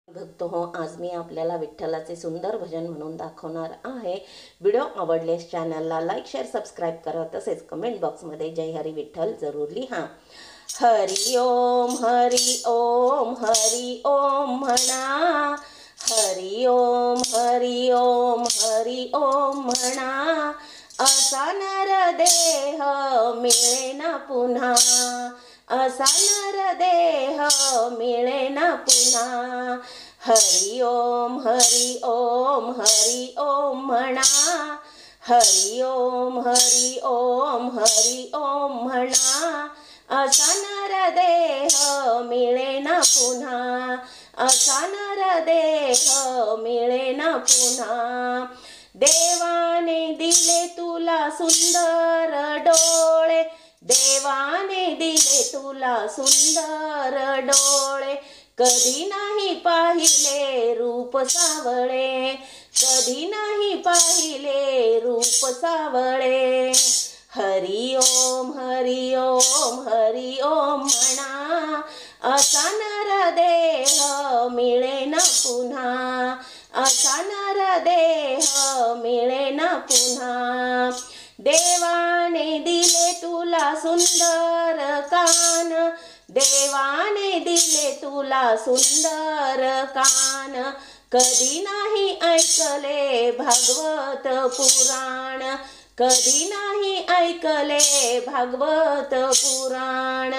भक्त हो, आज मी आपल्याला विठ्ठलाचे सुंदर भजन म्हणून दाखवणार आहे। व्हिडिओ आवडल्यास चॅनलला लाईक शेअर सबस्क्राईब करा, तसेच कमेंट बॉक्समध्ये जय हरी विठ्ठल जरूर लिहा। हरि ओम हरि ओम हरि ओम म्हणा, हरि ओम हरि ओम हरि ओम म्हणा, असा नर देह मिळे ना पुन्हा, असा नर देह मिळे ना पुन्हा। हरि ओम हरि ओम हरि ओम म्हणा, हरि ओम हरि ओम हरि ओम म्हणा, असा नर देह मिळे ना पुन्हा, असा नर देह मिळे ना पुन्हा। देवाने दिले तुला सुंदर डोळे, देवाने दिले तुला सुंदर डोळे, कधी नाही पाहिले रूप सावळे, कधी नाही पाहिले रूप सावळे। हरि ओम हरि ओम हरि ओम म्हणा, असा नर देह मिळे ना पुन्हा, असा नर देह मिळे ना पुन्हा। देवाने दिले तुला सुंदर कान, देवाने दिले तुला सुंदर कान, कधी नाही ऐकले भागवत पुराण, कधी नाही ऐकले भागवत पुराण।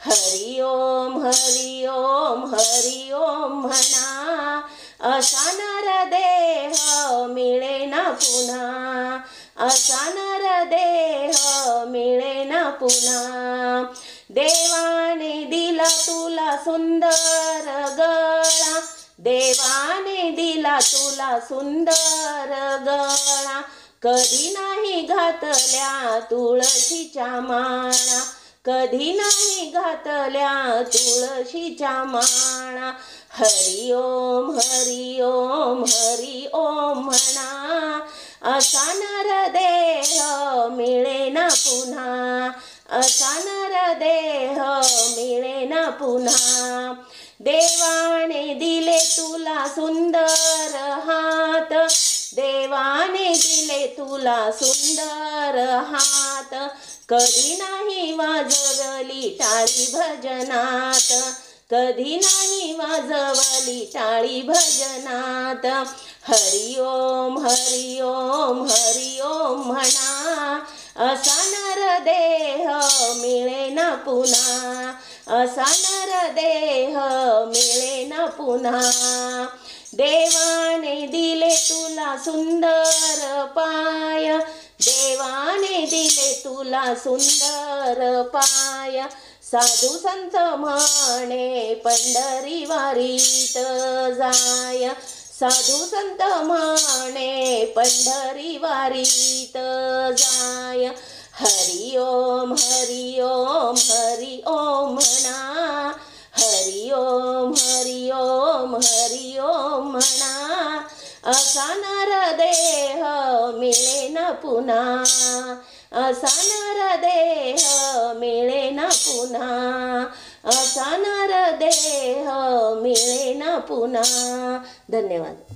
हरि ओम हरि ओम हरि ओम म्हणा, असा नर देह मिळे ना पुन्हा, असा नर देह मिळे ना पुन्हा। देवाने दिला तुला सुंदर गळा, देवाने दिला तुला सुंदर गळा, कधी नाही घातल्या तुळशीच्या माळा, कधी नाही घातल्या तुळशीच्या माळा। हरि ओम हरि ओम हरि ओम म्हणा, असा नर देह मिळे ना पुन्हा, असा नर देह मिळे ना पुन्हा। देवाने दिले तुला सुंदर हात, देवाने दिले तुला सुंदर हात, कधी नाही वाजवली टाळी भजनात, कधी नाही वाजवली टाळी भजनात। हरि ओम हरि ओम हरि ओम म्हणा, असा नर देह मिळे ना पुन्हा, असा नर देह मिळे ना पुन्हा। देवाने दिले तुला सुंदर पाय, देवाने दिले तुला सुंदर पाय, साधू संत म्हणे पंढरी वारीत जाय, साधू संत म्हणे पंढरी वारीत जाय। हरि ओम हरि ओम हरि ओम म्हणा, हरि ओम हरि ओम हरि ओम म्हणा, असा नर देह मिळे ना पुन्हा, असा नर देह मिळे ना पुन्हा, असा नर देह मिळे ना पुन्हा। धन्यवाद।